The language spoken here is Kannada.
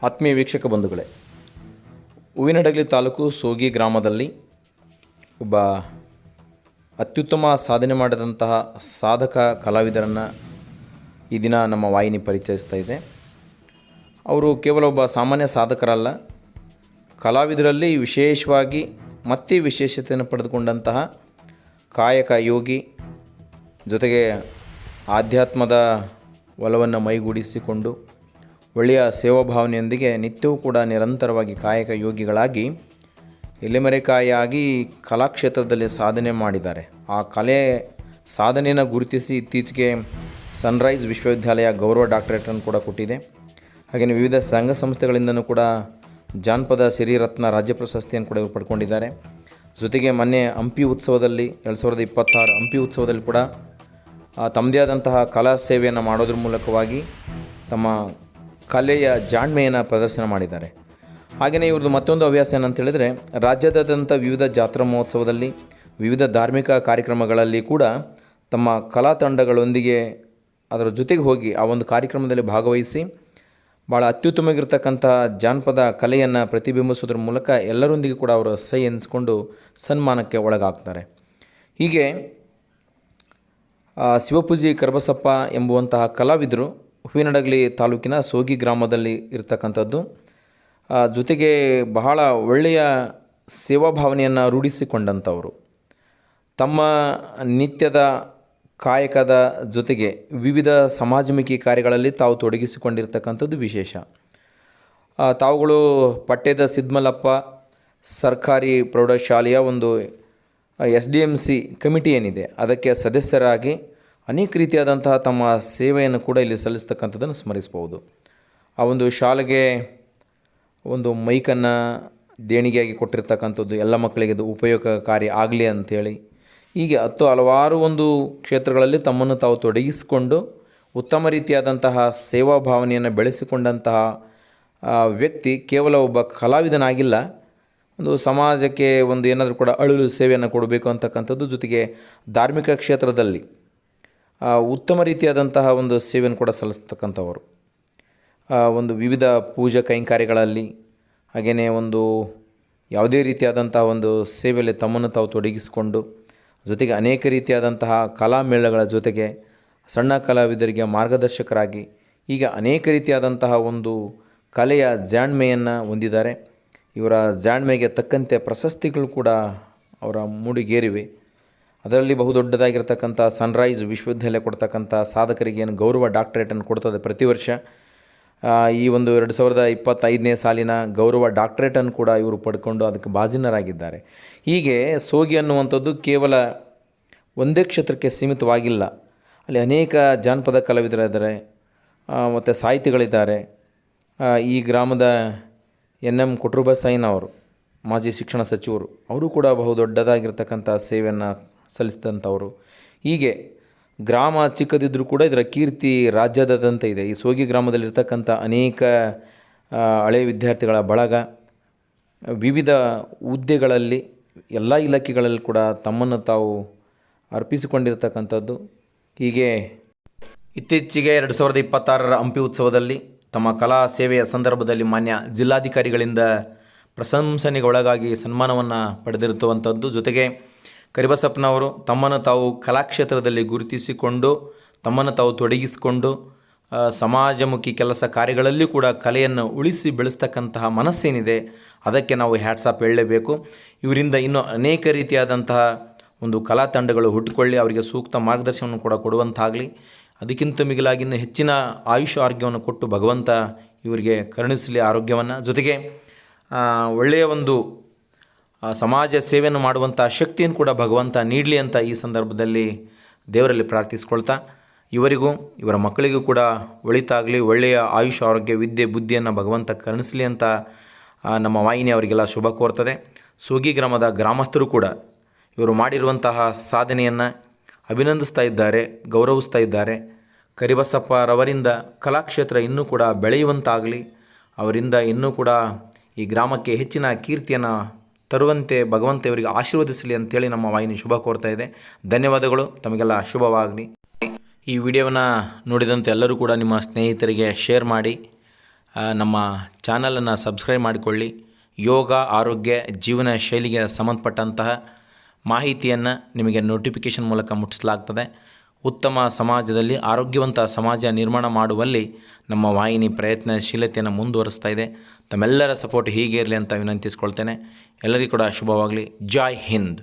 ಆತ್ಮೀಯ ವೀಕ್ಷಕ ಬಂಧುಗಳೇ, ಹೂವಿನಡಗಲಿ ತಾಲೂಕು ಸೋಗಿ ಗ್ರಾಮದಲ್ಲಿ ಒಬ್ಬ ಅತ್ಯುತ್ತಮ ಸಾಧನೆ ಮಾಡಿದಂತಹ ಸಾಧಕ ಕಲಾವಿದರನ್ನು ಈ ದಿನ ನಮ್ಮ ವಾಹಿನಿ ಪರಿಚಯಿಸ್ತಾ ಇದೆ. ಅವರು ಕೇವಲ ಒಬ್ಬ ಸಾಮಾನ್ಯ ಸಾಧಕರಲ್ಲ, ಕಲಾವಿದರಲ್ಲಿ ವಿಶೇಷವಾಗಿ ಮತ್ತೆ ವಿಶೇಷತೆಯನ್ನು ಪಡೆದುಕೊಂಡಂತಹ ಕಾಯಕ ಯೋಗಿ, ಜೊತೆಗೆ ಆಧ್ಯಾತ್ಮದ ಒಲವನ್ನು ಮೈಗೂಡಿಸಿಕೊಂಡು ಒಳ್ಳೆಯ ಸೇವಾಭಾವನೆಯೊಂದಿಗೆ ನಿತ್ಯವೂ ಕೂಡ ನಿರಂತರವಾಗಿ ಕಾಯಕ ಯೋಗಿಗಳಾಗಿ ಎಲೆಮರೆಕಾಯಾಗಿ ಕಲಾಕ್ಷೇತ್ರದಲ್ಲಿ ಸಾಧನೆ ಮಾಡಿದ್ದಾರೆ. ಆ ಕಲೆ ಸಾಧನೆಯನ್ನು ಗುರುತಿಸಿ ಇತ್ತೀಚೆಗೆ ಸನ್ರೈಸ್ ವಿಶ್ವವಿದ್ಯಾಲಯ ಗೌರವ ಡಾಕ್ಟರೇಟನ್ನು ಕೂಡ ಕೊಟ್ಟಿದೆ. ಹಾಗೆಯೇ ವಿವಿಧ ಸಂಘ ಸಂಸ್ಥೆಗಳಿಂದಲೂ ಕೂಡ ಜಾನಪದ ಸಿರಿರತ್ನ ರಾಜ್ಯ ಪ್ರಶಸ್ತಿಯನ್ನು ಕೂಡ ಇವರು ಪಡ್ಕೊಂಡಿದ್ದಾರೆ. ಜೊತೆಗೆ ಮೊನ್ನೆ ಹಂಪಿ ಉತ್ಸವದಲ್ಲಿ 2026 ಹಂಪಿ ಉತ್ಸವದಲ್ಲಿ ಕೂಡ ತಮ್ಮದೇ ಆದಂತಹ ಕಲಾ ಸೇವೆಯನ್ನು ಮಾಡೋದ್ರ ಮೂಲಕವಾಗಿ ತಮ್ಮ ಕಲೆಯ ಜಾಣ್ಮೆಯನ್ನು ಪ್ರದರ್ಶನ ಮಾಡಿದ್ದಾರೆ. ಹಾಗೆಯೇ ಇವ್ರದ್ದು ಮತ್ತೊಂದು ಹವ್ಯಾಸ ಏನಂತ ಹೇಳಿದರೆ, ರಾಜ್ಯಾದ್ಯಂತ ವಿವಿಧ ಜಾತ್ರಾ ಮಹೋತ್ಸವದಲ್ಲಿ, ವಿವಿಧ ಧಾರ್ಮಿಕ ಕಾರ್ಯಕ್ರಮಗಳಲ್ಲಿ ಕೂಡ ತಮ್ಮ ಕಲಾ ತಂಡಗಳೊಂದಿಗೆ ಅದರ ಜೊತೆಗೆ ಹೋಗಿ ಆ ಒಂದು ಕಾರ್ಯಕ್ರಮದಲ್ಲಿ ಭಾಗವಹಿಸಿ ಭಾಳ ಅತ್ಯುತ್ತಮವಾಗಿರ್ತಕ್ಕಂಥ ಜಾನಪದ ಕಲೆಯನ್ನು ಪ್ರತಿಬಿಂಬಿಸೋದ್ರ ಮೂಲಕ ಎಲ್ಲರೊಂದಿಗೆ ಕೂಡ ಅವರು ಸೈ ಎನಿಸ್ಕೊಂಡು ಸನ್ಮಾನಕ್ಕೆ ಒಳಗಾಗ್ತಾರೆ. ಹೀಗೆ ಶಿವಪೂಜಿ ಕರಬಸಪ್ಪ ಎಂಬುವಂತಹ ಕಲಾವಿದರು ಹೂವಿನಡಗಲಿ ತಾಲೂಕಿನ ಸೋಗಿ ಗ್ರಾಮದಲ್ಲಿ ಇರತಕ್ಕಂಥದ್ದು. ಜೊತೆಗೆ ಬಹಳ ಒಳ್ಳೆಯ ಸೇವಾಭಾವನೆಯನ್ನು ರೂಢಿಸಿಕೊಂಡಂಥವರು. ತಮ್ಮ ನಿತ್ಯದ ಕಾಯಕದ ಜೊತೆಗೆ ವಿವಿಧ ಸಮಾಜಮುಖಿ ಕಾರ್ಯಗಳಲ್ಲಿ ತಾವು ತೊಡಗಿಸಿಕೊಂಡಿರ್ತಕ್ಕಂಥದ್ದು ವಿಶೇಷ. ತಾವುಗಳು ಪಟ್ಟೆದ ಸಿದ್ಮಲಪ್ಪ ಸರ್ಕಾರಿ ಪ್ರೌಢಶಾಲೆಯ ಒಂದು SDMC ಕಮಿಟಿ ಏನಿದೆ ಅದಕ್ಕೆ ಸದಸ್ಯರಾಗಿ ಅನೇಕ ರೀತಿಯಾದಂತಹ ತಮ್ಮ ಸೇವೆಯನ್ನು ಕೂಡ ಇಲ್ಲಿ ಸಲ್ಲಿಸ್ತಕ್ಕಂಥದ್ದನ್ನು ಸ್ಮರಿಸ್ಬೋದು. ಆ ಒಂದು ಶಾಲೆಗೆ ಒಂದು ಮೈಕನ್ನು ದೇಣಿಗೆಯಾಗಿ ಕೊಟ್ಟಿರ್ತಕ್ಕಂಥದ್ದು, ಎಲ್ಲ ಮಕ್ಕಳಿಗೆ ಅದು ಉಪಯೋಗಕಾರಿ ಆಗಲಿ ಅಂಥೇಳಿ. ಹೀಗೆ ಹಲವಾರು ಒಂದು ಕ್ಷೇತ್ರಗಳಲ್ಲಿ ತಮ್ಮನ್ನು ತಾವು ತೊಡಗಿಸಿಕೊಂಡು ಉತ್ತಮ ರೀತಿಯಾದಂತಹ ಸೇವಾ ಭಾವನೆಯನ್ನು ಬೆಳೆಸಿಕೊಂಡಂತಹ ವ್ಯಕ್ತಿ ಕೇವಲ ಒಬ್ಬ ಕಲಾವಿದನಾಗಿಲ್ಲ, ಒಂದು ಸಮಾಜಕ್ಕೆ ಒಂದು ಏನಾದರೂ ಕೂಡ ಅಳುಲು ಸೇವೆಯನ್ನು ಕೊಡಬೇಕು ಅಂತಕ್ಕಂಥದ್ದು, ಜೊತೆಗೆ ಧಾರ್ಮಿಕ ಕ್ಷೇತ್ರದಲ್ಲಿ ಉತ್ತಮ ರೀತಿಯಾದಂತಹ ಒಂದು ಸೇವೆಯನ್ನು ಕೂಡ ಸಲ್ಲಿಸ್ತಕ್ಕಂಥವರು. ಒಂದು ವಿವಿಧ ಪೂಜಾ ಕೈಂಕರ್ಯಗಳಲ್ಲಿ ಹಾಗೆಯೇ ಒಂದು ಯಾವುದೇ ರೀತಿಯಾದಂತಹ ಒಂದು ಸೇವೆಯಲ್ಲಿ ತಮ್ಮನ್ನು ತಾವು ತೊಡಗಿಸಿಕೊಂಡು, ಜೊತೆಗೆ ಅನೇಕ ರೀತಿಯಾದಂತಹ ಕಲಾಮೇಳಗಳ ಜೊತೆಗೆ ಸಣ್ಣ ಕಲಾವಿದರಿಗೆ ಮಾರ್ಗದರ್ಶಕರಾಗಿ ಈಗ ಅನೇಕ ರೀತಿಯಾದಂತಹ ಒಂದು ಕಲೆಯ ಜಾಣ್ಮೆಯನ್ನು ಹೊಂದಿದ್ದಾರೆ. ಇವರ ಜಾಣ್ಮೆಗೆ ತಕ್ಕಂತೆ ಪ್ರಶಸ್ತಿಗಳು ಕೂಡ ಅವರ ಮೂಡಿಗೇರಿವೆ. ಅದರಲ್ಲಿ ಬಹುದೊಡ್ಡದಾಗಿರ್ತಕ್ಕಂಥ ಸನ್ರೈಸ್ ವಿಶ್ವವಿದ್ಯಾಲಯ ಕೊಡ್ತಕ್ಕಂಥ ಸಾಧಕರಿಗೆ ಏನು ಗೌರವ ಡಾಕ್ಟರೇಟನ್ನು ಕೊಡ್ತದೆ ಪ್ರತಿ ವರ್ಷ. ಈ ಒಂದು 2025ನೇ ಸಾಲಿನ ಗೌರವ ಡಾಕ್ಟರೇಟನ್ನು ಕೂಡ ಇವರು ಪಡ್ಕೊಂಡು ಅದಕ್ಕೆ ಭಾಜನರಾಗಿದ್ದಾರೆ. ಹೀಗೆ ಸೋಗಿ ಅನ್ನುವಂಥದ್ದು ಕೇವಲ ಒಂದೇ ಕ್ಷೇತ್ರಕ್ಕೆ ಸೀಮಿತವಾಗಿಲ್ಲ, ಅಲ್ಲಿ ಅನೇಕ ಜಾನಪದ ಕಲಾವಿದರಿದ್ದಾರೆ ಮತ್ತು ಸಾಹಿತಿಗಳಿದ್ದಾರೆ. ಈ ಗ್ರಾಮದ NM ಕೊಟ್ರುಬಸಯ್ಯನವರು ಮಾಜಿ ಶಿಕ್ಷಣ ಸಚಿವರು, ಅವರು ಕೂಡ ಬಹುದೊಡ್ಡದಾಗಿರ್ತಕ್ಕಂಥ ಸೇವೆಯನ್ನು ಸಲ್ಲಿಸಿದಂಥವರು. ಹೀಗೆ ಗ್ರಾಮ ಚಿಕ್ಕದಿದ್ದರೂ ಕೂಡ ಇದರ ಕೀರ್ತಿ ರಾಜ್ಯಾದ್ಯಂತ ಇದೆ. ಈ ಸೋಗಿ ಗ್ರಾಮದಲ್ಲಿರ್ತಕ್ಕಂಥ ಅನೇಕ ಹಳೆಯ ವಿದ್ಯಾರ್ಥಿಗಳ ಬಳಗ ವಿವಿಧ ಹುದ್ದೆಗಳಲ್ಲಿ ಎಲ್ಲ ಇಲಾಖೆಗಳಲ್ಲಿ ಕೂಡ ತಮ್ಮನ್ನು ತಾವು ಅರ್ಪಿಸಿಕೊಂಡಿರ್ತಕ್ಕಂಥದ್ದು. ಹೀಗೆ ಇತ್ತೀಚೆಗೆ 2026 ಹಂಪಿ ಉತ್ಸವದಲ್ಲಿ ತಮ್ಮ ಕಲಾ ಸೇವೆಯ ಸಂದರ್ಭದಲ್ಲಿ ಮಾನ್ಯ ಜಿಲ್ಲಾಧಿಕಾರಿಗಳಿಂದ ಪ್ರಶಂಸನೆಗೆ ಒಳಗಾಗಿ ಸನ್ಮಾನವನ್ನು ಪಡೆದಿರುವಂಥದ್ದು. ಜೊತೆಗೆ ಕರಿಬಸಪ್ಪನವರು ತಮ್ಮನ್ನು ತಾವು ಕಲಾಕ್ಷೇತ್ರದಲ್ಲಿ ಗುರುತಿಸಿಕೊಂಡು ತಮ್ಮನ್ನು ತಾವು ತೊಡಗಿಸಿಕೊಂಡು ಸಮಾಜಮುಖಿ ಕೆಲಸ ಕಾರ್ಯಗಳಲ್ಲಿ ಕೂಡ ಕಲೆಯನ್ನು ಉಳಿಸಿ ಬೆಳೆಸ್ತಕ್ಕಂತಹ ಮನಸ್ಸೇನಿದೆ ಅದಕ್ಕೆ ನಾವು ಹ್ಯಾಟ್ಸಾಪ್ ಹೇಳಲೇಬೇಕು. ಇವರಿಂದ ಇನ್ನೂ ಅನೇಕ ರೀತಿಯಾದಂತಹ ಒಂದು ಕಲಾ ತಂಡಗಳು ಹುಟ್ಟಿಕೊಳ್ಳಿ, ಅವರಿಗೆ ಸೂಕ್ತ ಮಾರ್ಗದರ್ಶನವನ್ನು ಕೂಡ ಕೊಡುವಂತಾಗಲಿ. ಅದಕ್ಕಿಂತ ಮಿಗಿಲಾಗಿ ಇನ್ನೂ ಹೆಚ್ಚಿನ ಆಯುಷ್ ಆರೋಗ್ಯವನ್ನು ಕೊಟ್ಟು ಭಗವಂತ ಇವರಿಗೆ ಕರುಣಿಸಲಿ ಆರೋಗ್ಯವನ್ನು. ಜೊತೆಗೆ ಒಳ್ಳೆಯ ಒಂದು ಸಮಾಜ ಸೇವೆಯನ್ನು ಮಾಡುವಂಥ ಶಕ್ತಿಯನ್ನು ಕೂಡ ಭಗವಂತ ನೀಡಲಿ ಅಂತ ಈ ಸಂದರ್ಭದಲ್ಲಿ ದೇವರಲ್ಲಿ ಪ್ರಾರ್ಥಿಸ್ಕೊಳ್ತಾ, ಇವರಿಗೂ ಇವರ ಮಕ್ಕಳಿಗೂ ಕೂಡ ಒಳಿತಾಗಲಿ, ಒಳ್ಳೆಯ ಆಯುಷ್ ಆರೋಗ್ಯ ವಿದ್ಯೆ ಬುದ್ಧಿಯನ್ನು ಭಗವಂತ ಕರುಣಿಸಲಿ ಅಂತ ನಮ್ಮ ವಾಹಿನಿ ಅವರಿಗೆಲ್ಲ ಶುಭ ಕೋರ್ತದೆ. ಸೋಗಿ ಗ್ರಾಮದ ಗ್ರಾಮಸ್ಥರು ಕೂಡ ಇವರು ಮಾಡಿರುವಂತಹ ಸಾಧನೆಯನ್ನು ಅಭಿನಂದಿಸ್ತಾ ಇದ್ದಾರೆ, ಗೌರವಿಸ್ತಾ ಇದ್ದಾರೆ. ಕರಿಬಸಪ್ಪರವರಿಂದ ಕಲಾಕ್ಷೇತ್ರ ಇನ್ನೂ ಕೂಡ ಬೆಳೆಯುವಂತಾಗಲಿ, ಅವರಿಂದ ಇನ್ನೂ ಕೂಡ ಈ ಗ್ರಾಮಕ್ಕೆ ಹೆಚ್ಚಿನ ಕೀರ್ತಿಯನ್ನು ತರುವಂತೆ ಭಗವಂತ ಇವರಿಗೆ ಆಶೀರ್ವದಿಸಲಿ ಅಂತೇಳಿ ನಮ್ಮ ವಾಹಿನಿ ಶುಭ ಕೋರ್ತಾ ಇದೆ. ಧನ್ಯವಾದಗಳು. ತಮಗೆಲ್ಲ ಶುಭವಾಗಲಿ. ಈ ವಿಡಿಯೋವನ್ನು ನೋಡಿದಂತೆ ಎಲ್ಲರೂ ಕೂಡ ನಿಮ್ಮ ಸ್ನೇಹಿತರಿಗೆ ಶೇರ್ ಮಾಡಿ, ನಮ್ಮ ಚಾನಲನ್ನು ಸಬ್ಸ್ಕ್ರೈಬ್ ಮಾಡಿಕೊಳ್ಳಿ. ಯೋಗ, ಆರೋಗ್ಯ, ಜೀವನ ಶೈಲಿಗೆ ಸಂಬಂಧಪಟ್ಟಂತಹ ಮಾಹಿತಿಯನ್ನು ನಿಮಗೆ ನೋಟಿಫಿಕೇಷನ್ ಮೂಲಕ ಮುಟ್ಟಿಸಲಾಗ್ತದೆ. ಉತ್ತಮ ಸಮಾಜದಲ್ಲಿ ಆರೋಗ್ಯವಂತ ಸಮಾಜ ನಿರ್ಮಾಣ ಮಾಡುವಲ್ಲಿ ನಮ್ಮ ವಾಹಿನಿ ಪ್ರಯತ್ನಶೀಲತೆಯನ್ನು ಮುಂದುವರಿಸ್ತಾ ಇದೆ. ತಮ್ಮೆಲ್ಲರ ಸಪೋರ್ಟ್ ಹೀಗೆ ಇರಲಿ ಅಂತ ವಿನಂತಿಸ್ಕೊಳ್ತೇನೆ. ಎಲ್ಲರಿಗೂ ಕೂಡ ಶುಭವಾಗಲಿ. ಜೈ ಹಿಂದ್.